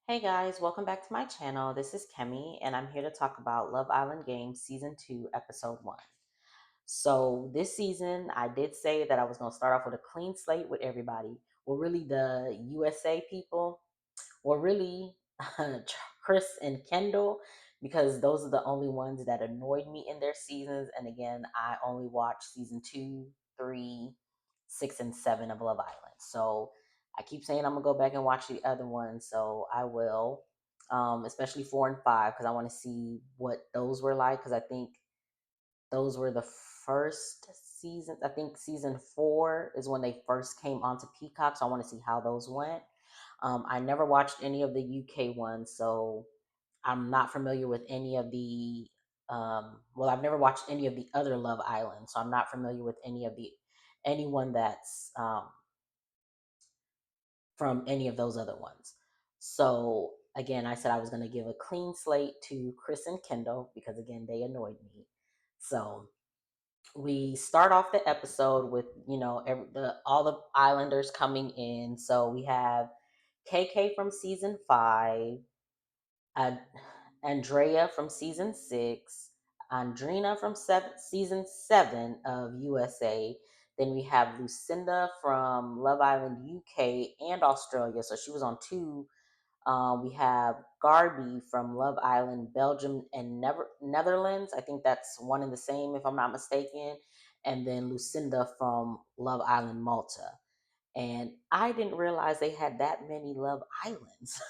Hey guys, welcome back to my channel. This is Kemi, and I'm here to talk about Love Island Games Season 2, Episode 1. So, this season, I did say that I was going to start off with a clean slate with everybody. Well, really, the USA people, well, really, Chris and Kendall, because those are the only ones that annoyed me in their seasons. And again, I only watched Season 2, 3, 6, and 7 of Love Island. So, I keep saying I'm gonna go back and watch the other ones, so I will, especially 4 and 5, because I want to see what those were like. Because I think those were the first seasons. I think season 4 is when they first came onto Peacock, so I want to see how those went. I never watched any of the UK ones, so I'm not familiar with any of the. Well, I've never watched any of the other Love Islands, so I'm not familiar with anyone that's from any of those other ones. So again, I said I was going to give a clean slate to Chris and Kendall because again, they annoyed me. So we start off the episode with all the Islanders coming in. So we have KK from season 5, uh, Andrea from season 6, Andrina from season 7 of USA. Then we have Lucinda from Love Island UK and Australia. So she was on 2. We have Garby from Love Island Belgium and Netherlands. I think that's one and the same, if I'm not mistaken. And then Lucinda from Love Island Malta. And I didn't realize they had that many Love Islands.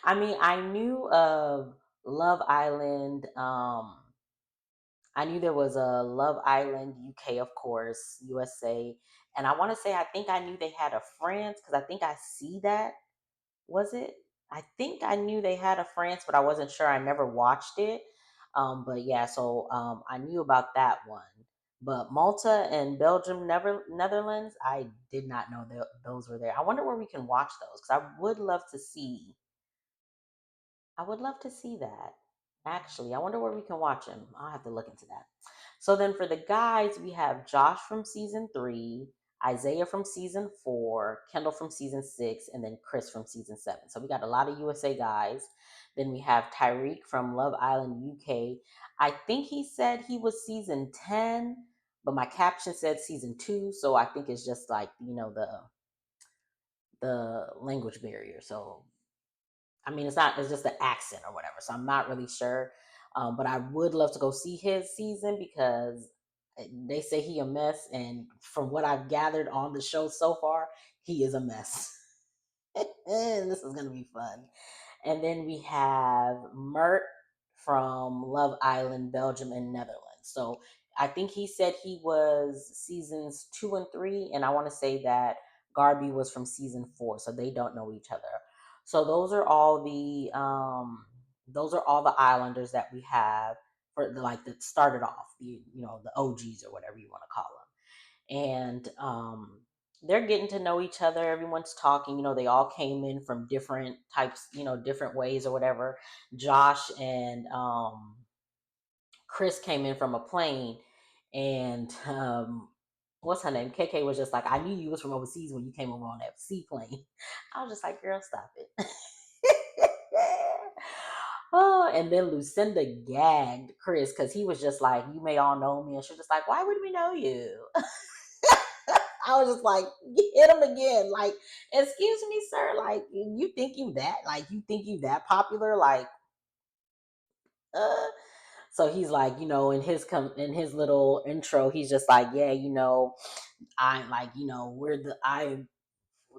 I mean, I knew of Love Island. I knew there was a Love Island UK, of course, USA, and I want to say I think I knew they had a France because I think I see that. Was it? I think I knew they had a France, but I wasn't sure. I never watched it. But yeah, so I knew about that one. But Malta and Belgium, Netherlands, I did not know that those were there. I wonder where we can watch those because I would love to see. I would love to see that. Actually, I wonder where we can watch him. I'll have to look into that. So then for the guys, we have Josh from season 3, Isaiah from season 4, Kendall from season 6, and then Chris from season 7. So we got a lot of USA guys. Then we have Tyreek from Love Island UK. I think he said he was season 10, but my caption said season 2. So I think it's just like, the language barrier. So I mean, it's just the accent or whatever. So I'm not really sure. But I would love to go see his season because they say he a mess. And from what I've gathered on the show so far, he is a mess. And this is going to be fun. And then we have Mert from Love Island, Belgium, and Netherlands. So I think he said he was seasons 2 and 3. And I want to say that Garby was from season 4. So they don't know each other. So those are all the Islanders that we have for that started off, the OGs or whatever you want to call them. And they're getting to know each other. Everyone's talking. They all came in from different types, different ways or whatever. Josh and Chris came in from a plane, and what's her name? KK was just like, I knew you was from overseas when you came over on that seaplane. I was just like, girl, stop it. Oh, and then Lucinda gagged Chris because he was just like, you may all know me. And she was just like, why would we know you? I was just like, hit him again. Like, excuse me, sir. Like, you think you that popular? Like, uh. So he's like, in his little intro, he's just like, yeah, I'm like, I'm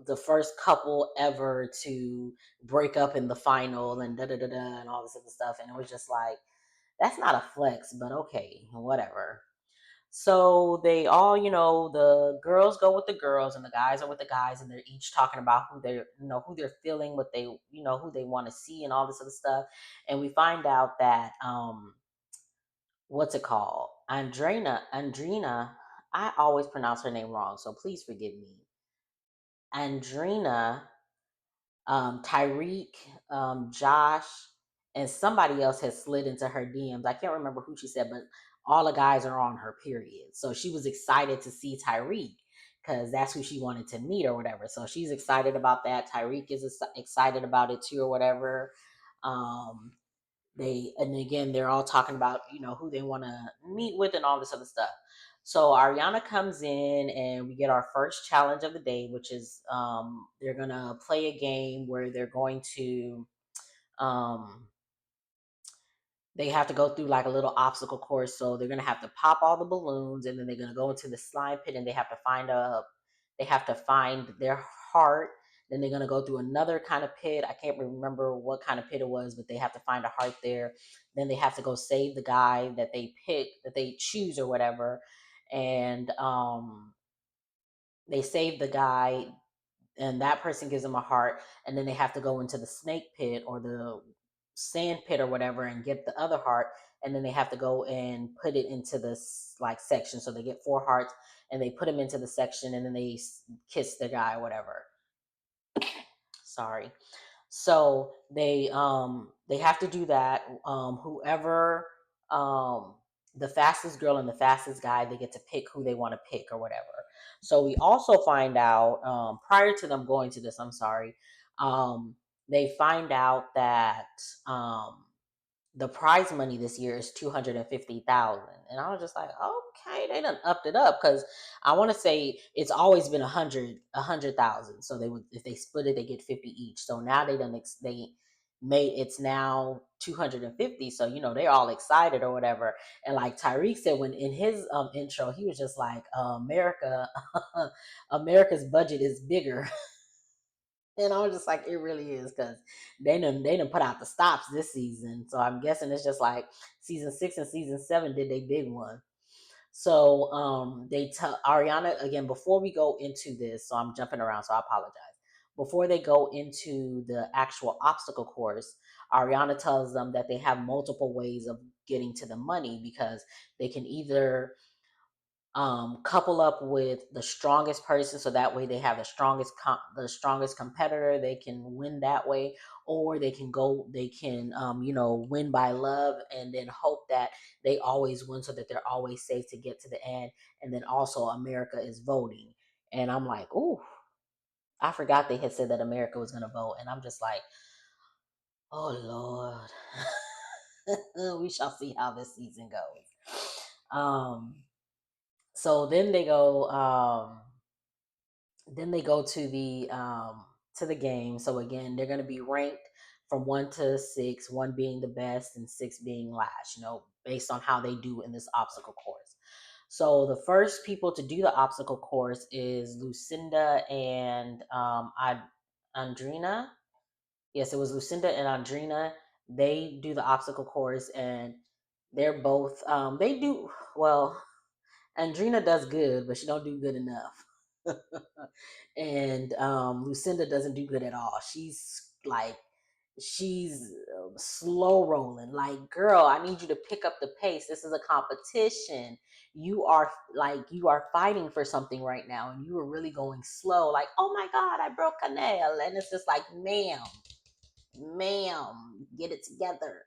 the first couple ever to break up in the final and da da da da and all this other stuff. And it was just like, that's not a flex, but okay, whatever. So they all, the girls go with the girls and the guys are with the guys, and they're each talking about who they're feeling, what they, who they want to see and all this other stuff. And we find out that, what's it called? Andrina, I always pronounce her name wrong, so please forgive me. Andrina, Tyreek, Josh, and somebody else has slid into her DMs. I can't remember who she said, but all the guys are on her, period. So she was excited to see Tyreek because that's who she wanted to meet or whatever. So she's excited about that. Tyreek is excited about it too or whatever. Um, and again, they're all talking about, who they want to meet with and all this other stuff. So Ariana comes in and we get our first challenge of the day, which is they're going to play a game where they're going to um, they have to go through like a little obstacle course. So they're gonna have to pop all the balloons, and then they're gonna go into the slime pit, and they have to find their heart. Then they're gonna go through another kind of pit. I can't remember what kind of pit it was, but they have to find a heart there. Then they have to go save the guy that they pick, that they choose or whatever, and they save the guy, and that person gives them a heart, and then they have to go into the snake pit or the sand pit or whatever and get the other heart, and then they have to go and put it into this like section. So they get 4 hearts and they put them into the section, and then they kiss the guy or whatever. Sorry. So they have to do that. Whoever the fastest girl and the fastest guy, they get to pick who they want to pick or whatever. So we also find out prior to them going to this, I'm sorry, they find out that um the prize money this year is 250,000, and I was just like, okay, they done upped it up, because I want to say it's always been 100,000. So they would, if they split it, they get 50 each. So now they made it's now 250. So they're all excited or whatever. And like Tyreek said, when in his intro, he was just like, America, America's budget is bigger. And I was just like, it really is, because they done put out the stops this season. So I'm guessing it's just like season 6 and season 7 did they big one. So they tell Ariana again before we go into this. So I'm jumping around, so I apologize. Before they go into the actual obstacle course, Ariana tells them that they have multiple ways of getting to the money, because they can either couple up with the strongest person, so that way they have the strongest competitor, they can win that way. Or they can win by love, and then hope that they always win, so that they're always safe to get to the end. And then also America is voting, and I'm like, ooh, I forgot they had said that America was going to vote, and I'm just like, oh Lord. We shall see how this season goes. So then they go to the game. So again, they're going to be ranked from 1 to 6, 1 being the best and 6 being last, based on how they do in this obstacle course. So the first people to do the obstacle course is Lucinda and Andrina. Yes, it was Lucinda and Andrina. They do the obstacle course, and they're both they do well. Andrina does good, but she don't do good enough. And Lucinda doesn't do good at all. She's slow rolling. Like, girl, I need you to pick up the pace. This is a competition. You are fighting for something right now, and you are really going slow. Like, oh my God, I broke a nail, and it's just like, ma'am, get it together.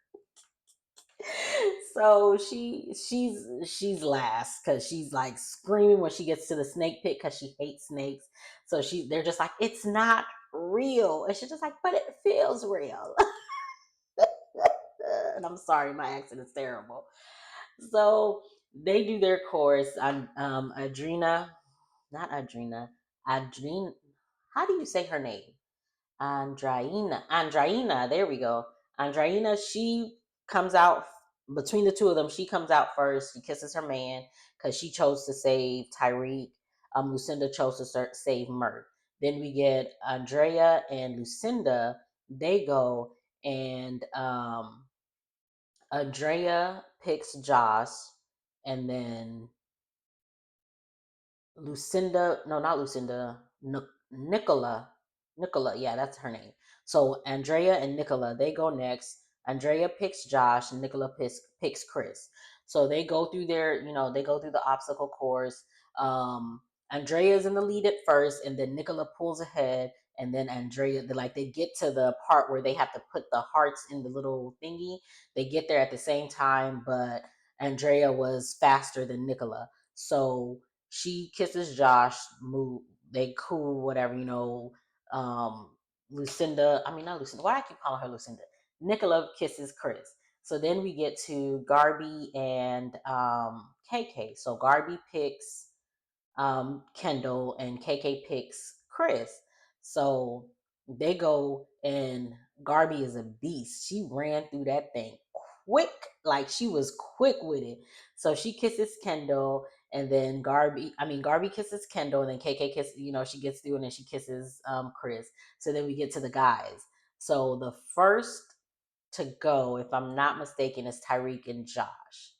So she's last, because she's like screaming when she gets to the snake pit, because she hates snakes. So they're just like, it's not real, and she's just like, but it feels real. And I'm sorry, my accent is terrible. So they do their course on Adrina, not Adrina, Adrina. How do you say her name? Andraina, there we go. Andraina, she comes out between the two of them. She comes out first. She kisses her man, because she chose to save Tyreek. Lucinda chose to save Mert. Then we get Andrea and Lucinda. They go, and Andrea picks Josh, and then Lucinda, no, not Lucinda, Nicola, Nicola, yeah, that's her name. So Andrea and Nicola, they go next. Andrea picks Josh, and Nicola picks Chris. So they go through they go through the obstacle course. Um, Andrea's in the lead at first, and then Nicola pulls ahead, and then Andrea, they get to the part where they have to put the hearts in the little thingy. They get there at the same time, but Andrea was faster than Nicola. So She kisses Josh. Move. They cool. Whatever, you know. Lucinda. I mean, not Lucinda. Why I keep calling her Lucinda? Nicola kisses Chris. So then we get to Garby and KK. So Garby picks Kendall and KK picks Chris. So they go, and Garby is a beast. She ran through that thing quick, like she was quick with it. So she kisses Kendall, and then Garby kisses Kendall, and then KK kisses, she gets through, and then she kisses Chris. So then we get to the guys. So the first to go, if I'm not mistaken, is Tyreek and Josh.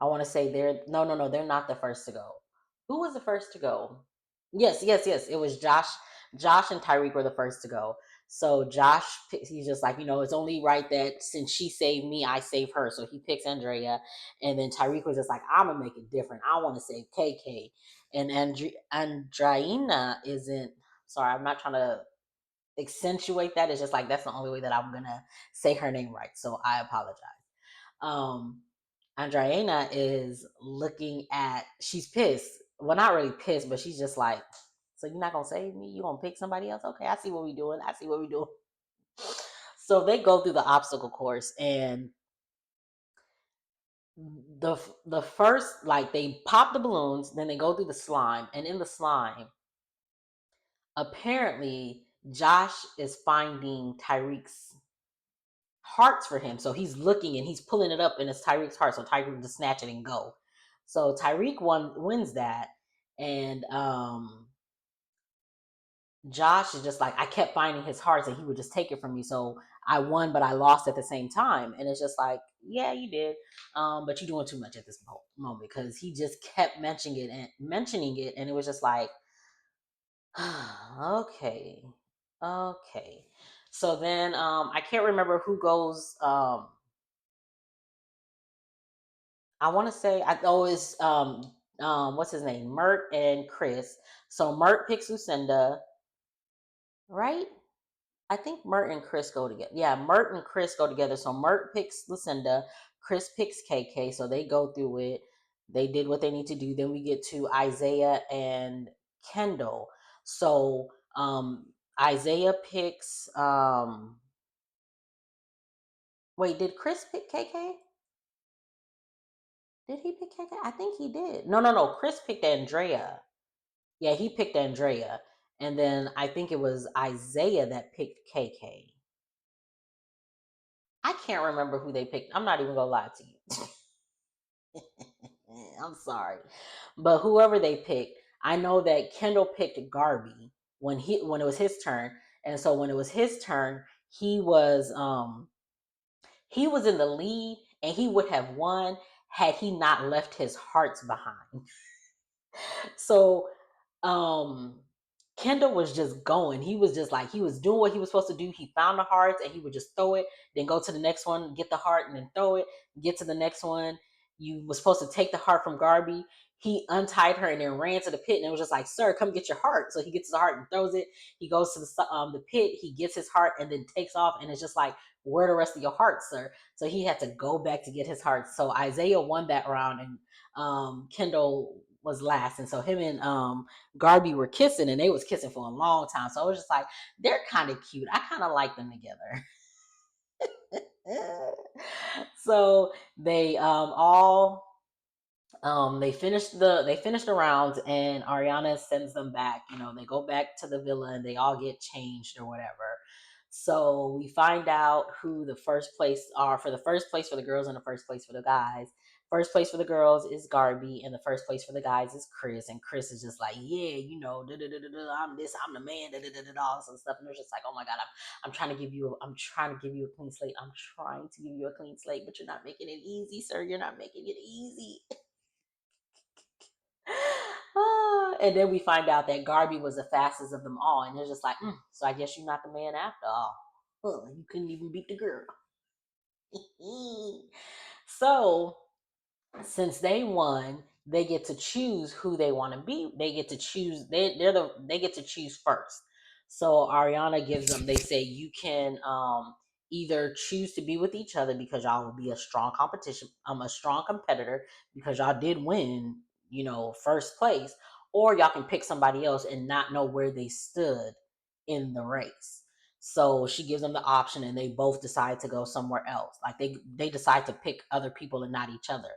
I want to say they're no, they're not the first to go. Who was the first to go? Yes. It was Josh. Josh and Tyreek were the first to go. So Josh, he's just like, it's only right that since she saved me, I save her. So he picks Andrea, and then Tyreek was just like, I'm gonna make it different. I want to save KK, and Andreina isn't. Sorry, I'm not trying to accentuate that. It's just like that's the only way that I'm gonna say her name right. So I apologize. Um, Andreina is looking at, she's pissed. Well, not really pissed, but she's just like, so you're not gonna save me? You gonna pick somebody else? Okay, I see what we're doing. So they go through the obstacle course, and the first, like, they pop the balloons, then they go through the slime, and in the slime, apparently Josh is finding Tyreek's hearts for him. So he's looking and he's pulling it up, and it's Tyreek's heart. So Tyreek just snatch it and go. So Tyreek wins that, and Josh is just like, I kept finding his hearts and he would just take it from me. So I won, but I lost at the same time. And it's just like, yeah, you did, but you're doing too much at this moment, because he just kept mentioning it, and it was just like, okay, okay. So then I can't remember who goes. I want to say I always what's his name, Mert and Chris. So Mert picks Lucinda, right? I think Mert and Chris go together. Yeah, Mert and Chris go together. So Mert picks Lucinda, Chris picks KK. So they go through it. They did what they need to do. Then we get to Isaiah and Kendall. So Isaiah picks wait, did Chris pick KK? Did he pick KK? I think he did. No. Chris picked Andrea. Yeah, he picked Andrea. And then I think it was Isaiah that picked KK. I can't remember who they picked. I'm not even gonna lie to you. I'm sorry. But whoever they picked, I know that Kendall picked Garby when it was his turn. And so when it was his turn, he was in the lead, and he would have won had he not left his hearts behind. So um Kendall was just going. He was just like, he was doing what he was supposed to do. He found the hearts and he would just throw it, then go to the next one, get the heart, and then throw it, get to the next one. You was supposed to take the heart from Garby. He untied her and then ran to the pit, and it was just like, sir, come get your heart. So he gets the heart and throws it. He goes to the pit, he gets his heart and then takes off, and it's just like, where are the rest of your hearts, sir? So he had to go back to get his heart. So Isaiah won that round, and Kendall was last. And so him and Garby were kissing, and they was kissing for a long time. So I was just like, they're kind of cute. I kind of like them together. So they all they finished the rounds, and Ariana sends them back. They go back to the villa, and they all get changed or whatever. So we find out who the first place are, for the first place for the girls and the first place for the guys. First place for the girls is Garby, and the first place for the guys is Chris. And Chris is just like, yeah, I'm this, I'm the man, all this stuff. And it's just like, oh my god, I'm trying to give you a clean slate. I'm trying to give you a clean slate, but you're not making it easy, sir. You're not making it easy. And then we find out that Garby was the fastest of them all, and they're just like, so I guess you're not the man after all. You couldn't even beat the girl. So since they won, they get to choose who they want to be. They get to choose. They get to choose first. So Ariana gives them. They say you can either choose to be with each other because y'all will be a strong competition. A strong competitor because y'all did win first place, or y'all can pick somebody else and not know where they stood in the race. So she gives them the option, and they both decide to go somewhere else. Like they decide to pick other people and not each other.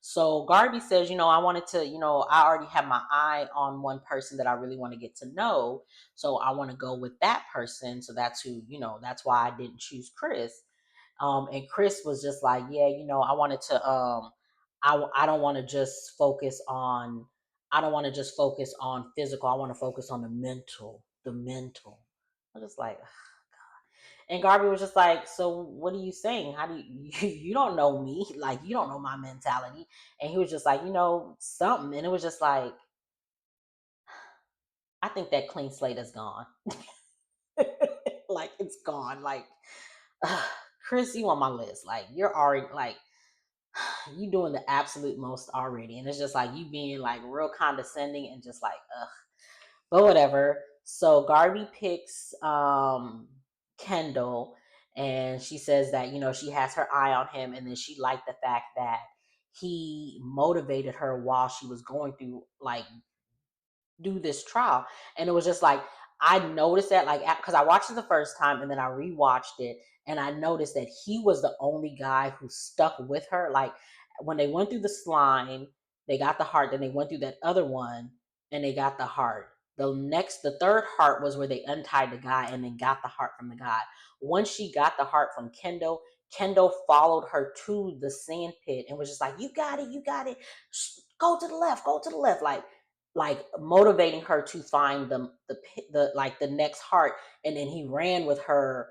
So Garby says, I wanted to, I already have my eye on one person that I really want to get to know. So I want to go with that person. So that's who, that's why I didn't choose Chris. And Chris was just like, yeah, I wanted to, I don't want to just focus on, I don't want to just focus on physical. I want to focus on the mental. I was just like, and Garby was just like, so what are you saying? How do you don't know me? Like, you don't know my mentality. And he was just like, something. And it was just like, I think that clean slate is gone. Like, it's gone. Like, Chris, you on my list. Like, you're already, like, you doing the absolute most already. And it's just like you being like real condescending and just like, ugh. But whatever. So Garby picks Kendall, and she says that, she has her eye on him, and then she liked the fact that he motivated her while she was going through, like, do this trial. And it was just like, I noticed that, like, because I watched it the first time and then I rewatched it, and I noticed that he was the only guy who stuck with her. Like, when they went through the slime, they got the heart, then they went through that other one and they got the heart. The third heart was where they untied the guy and then got the heart from the guy. Once she got the heart from Kendall followed her to the sand pit and was just like, you got it, you got it. Go to the left, go to the left. Like motivating her to find the like the next heart. And then he ran with her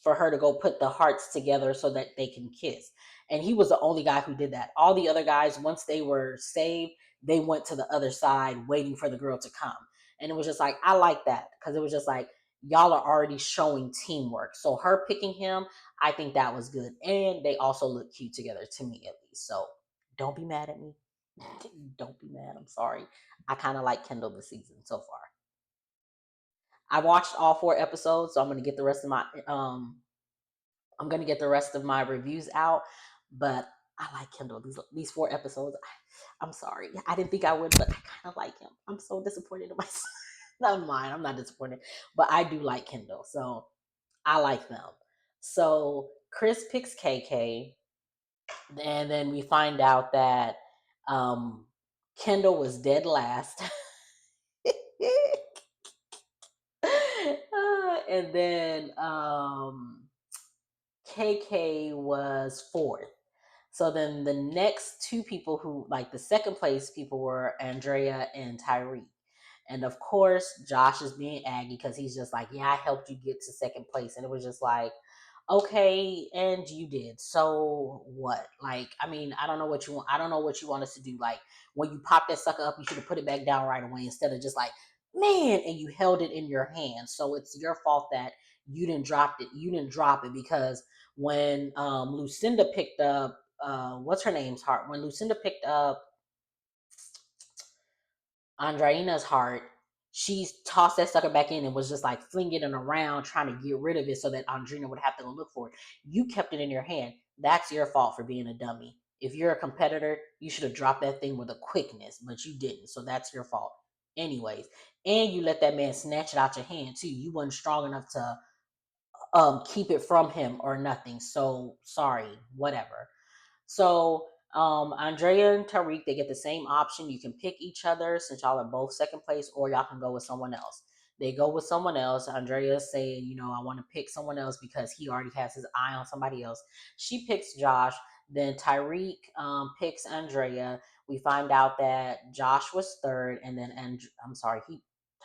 for her to go put the hearts together so that they can kiss. And he was the only guy who did that. All the other guys, once they were saved, they went to the other side waiting for the girl to come. And it was just like, I like that, because it was just like, y'all are already showing teamwork. So her picking him, I think that was good. And they also look cute together, to me at least. So don't be mad at me. Don't be mad. I'm sorry. I kind of like Kendall this season so far. I watched all 4 episodes, so I'm gonna get the rest of my reviews out. But I like Kendall. These 4 episodes. I'm sorry. I didn't think I would, but I kind of like him. I'm so disappointed in myself. Not mine. I'm not disappointed, but I do like Kendall. So I like them. So Chris picks KK, and then we find out that Kendall was dead last. And then KK was fourth. So then the next two people who, like, the second place people, were Andrea and Tyreek. And of course, Josh is being aggy because he's just like, yeah, I helped you get to second place. And it was just like, okay, and you did. So what? Like, I mean, I don't know what you want. I don't know what you want us to do. Like, when you pop that sucker up, you should have put it back down right away instead of just like, man, and you held it in your hand. So it's your fault that you didn't drop it. You didn't drop it because when Lucinda picked up what's her name's heart, when Lucinda picked up Andreina's heart, she tossed that sucker back in and was just like flinging it around, trying to get rid of it so that Andreina would have to go look for it. You kept it in your hand. That's your fault for being a dummy. If you're a competitor, you should have dropped that thing with a quickness, but you didn't. So that's your fault. Anyways, and you let that man snatch it out your hand too. You wasn't strong enough to keep it from him or nothing. So sorry, whatever. So Andrea and Tariq, they get the same option. You can pick each other since y'all are both second place, or y'all can go with someone else. They go with someone else. Andrea is saying, I want to pick someone else because he already has his eye on somebody else. She picks Josh. Then Tyreek picks Andrea. We find out that Josh was third, and then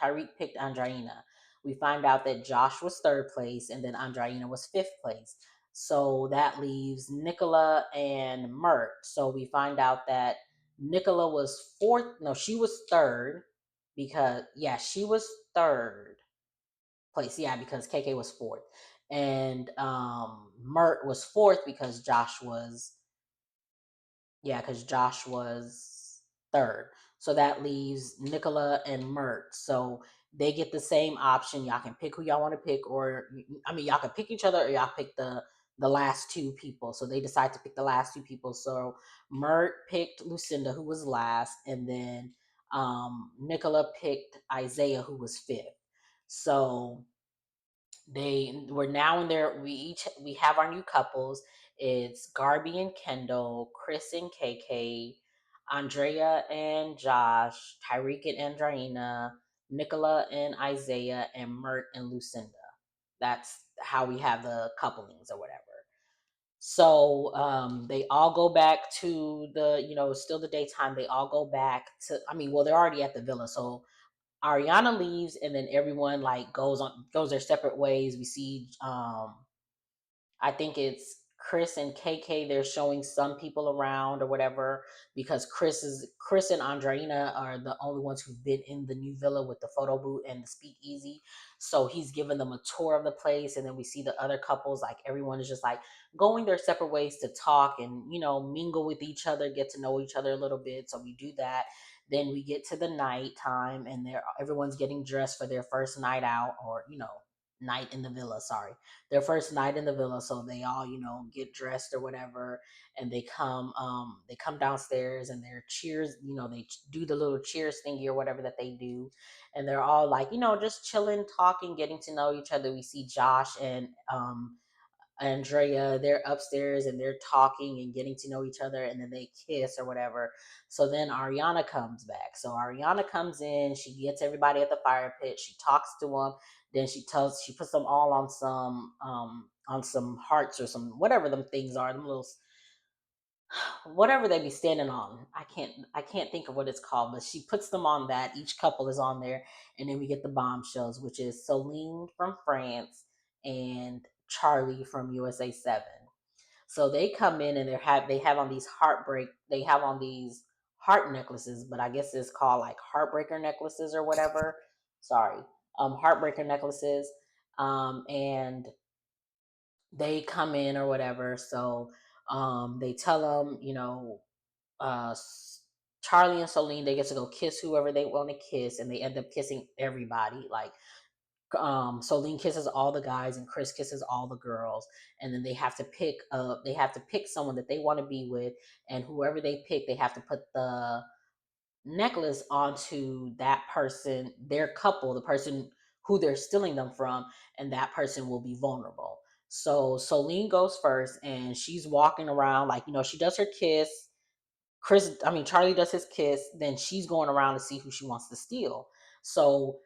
Tyreek picked Andreina. We find out that Josh was third place, and then Andreina was fifth place. So that leaves Nicola and Mert. So we find out that Nicola was fourth. No, she was third because, yeah, she was third place. Yeah, because KK was fourth. And Mert was fourth because Josh was third. So that leaves Nicola and Mert. So they get the same option. Y'all can pick who y'all want to pick, or I mean, y'all can pick each other, or y'all pick the the last two people. So they decide to pick the last two people. So Mert picked Lucinda, who was last, and then Nicola picked Isaiah, who was fifth. So we're now in there. We have our new couples. It's Garby and Kendall, Chris and KK, Andrea and Josh, Tyreek and Andreina, Nicola and Isaiah, and Mert and Lucinda. That's how we have the couplings or whatever. So they all go back to still the daytime. They all go back to, I mean, well, they're already at the villa. So Ariana leaves, and then everyone like goes their separate ways. We see I think it's Chris and KK. They're showing some people around or whatever, because Chris and Andreina are the only ones who've been in the new villa with the photo booth and the speakeasy. So he's giving them a tour of the place, and then we see the other couples. Like everyone is just like going their separate ways to talk and mingle with each other, get to know each other a little bit. So we do that. Then we get to the night time, and everyone's getting dressed for their first night out, or night in the villa. Sorry, their first night in the villa. So they all get dressed or whatever, and they come downstairs, and their cheers, they do the little cheers thingy or whatever that they do, and they're all like just chilling, talking, getting to know each other. We see Josh and Andrea, they're upstairs and they're talking and getting to know each other, and then they kiss or whatever. So then Ariana comes back. So Ariana comes in, she gets everybody at the fire pit, she talks to them, then she puts them all on some hearts or some whatever them things are, them little whatever they be standing on. I can't think of what it's called, but she puts them on that. Each couple is on there, and then we get the bombshells, which is Celine from France and Charlie from USA 7. So they come in and they have on these heart necklaces, but I guess it's called like heartbreaker necklaces or whatever. Sorry. Heartbreaker necklaces. And they come in or whatever. So they tell them, uh, Charlie and Celine, they get to go kiss whoever they want to kiss, and they end up kissing everybody. Like, Celine kisses all the guys, and Chris kisses all the girls, and then they have to pick someone that they want to be with, and whoever they pick, they have to put the necklace onto that person, their couple, the person who they're stealing them from, and that person will be vulnerable. So Celine goes first, and she's walking around like, she does her kiss. Charlie does his kiss, then she's going around to see who she wants to steal. So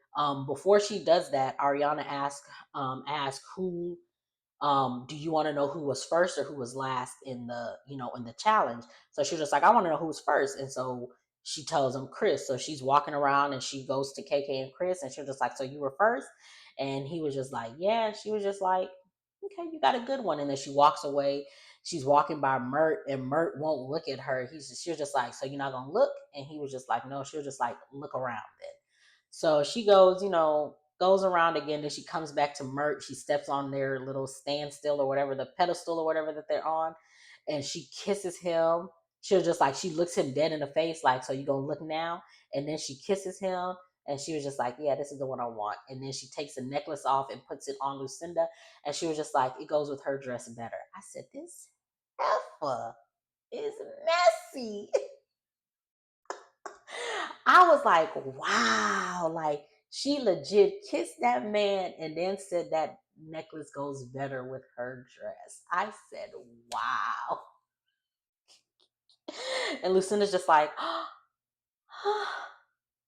before she does that, Ariana asks who, do you want to know who was first or who was last in the challenge? So she was just like, I want to know who was first. And so she tells him Chris. So she's walking around and she goes to KK and Chris, and she was just like, so you were first? And he was just like, yeah. And she was just like, okay, you got a good one. And then she walks away. She's walking by Mert, and Mert won't look at her. She was just like, so you're not gonna look? And he was just like, no. She was just like, look around then. So she goes around again. Then she comes back to Mert. She steps on their little standstill or whatever, the pedestal or whatever that they're on, and she kisses him. She was just like, she looks him dead in the face, like, so you gonna look now? And then she kisses him, and she was just like, yeah, this is the one I want. And then she takes the necklace off and puts it on Lucinda, and she was just like, it goes with her dress better. I said, this heifer is messy. I was like, wow, like she legit kissed that man and then said that necklace goes better with her dress. I said, wow. And Lucinda's just like,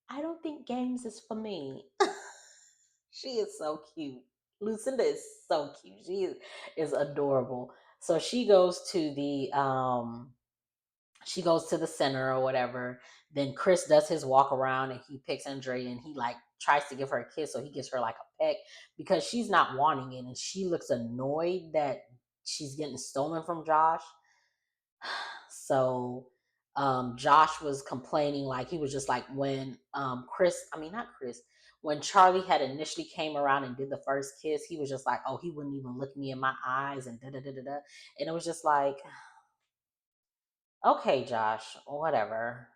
I don't think games is for me. She is so cute. Lucinda is so cute. Is adorable. So she goes to the center or whatever. Then Chris does his walk around, and he picks Andrea, and he like tries to give her a kiss, so he gives her like a peck because she's not wanting it, and she looks annoyed that she's getting stolen from Josh. So Josh was complaining, like he was just like when not Chris, when Charlie had initially came around and did the first kiss, he was just like, oh, he wouldn't even look me in my eyes and da da da da da. And it was just like, okay, Josh, whatever.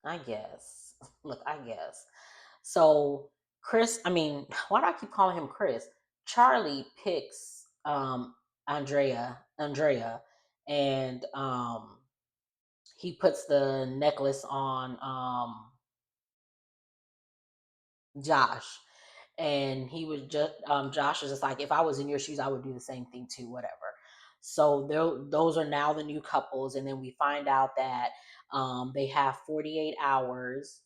I guess. Look, I guess. So Chris, why do I keep calling him Chris? Charlie picks Andrea, and he puts the necklace on Josh, and he was just Josh was just like, if I was in your shoes, I would do the same thing too, whatever. So those are now the new couples, and then we find out that they have 48 hours.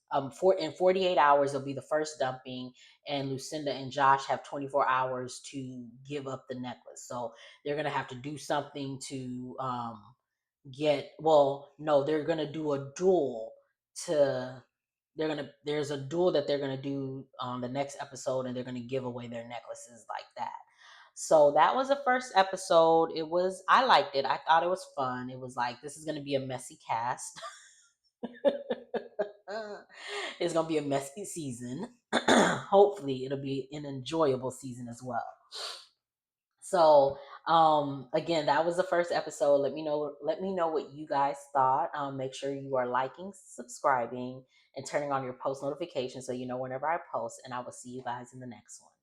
In 48 hours, it'll be the first dumping, and Lucinda and Josh have 24 hours to give up the necklace. So they're gonna have to do something to get. Well, no, they're gonna do a duel to there's a duel that they're gonna do on the next episode, and they're gonna give away their necklaces like that. So that was the first episode. I liked it. I thought it was fun. It was like, this is gonna be a messy cast. It's gonna be a messy season. Hopefully it'll be an enjoyable season as well. So again, that was the first episode. Let me know what you guys thought. Make sure you are liking, subscribing, and turning on your post notifications so you know whenever I post, and I will see you guys in the next one.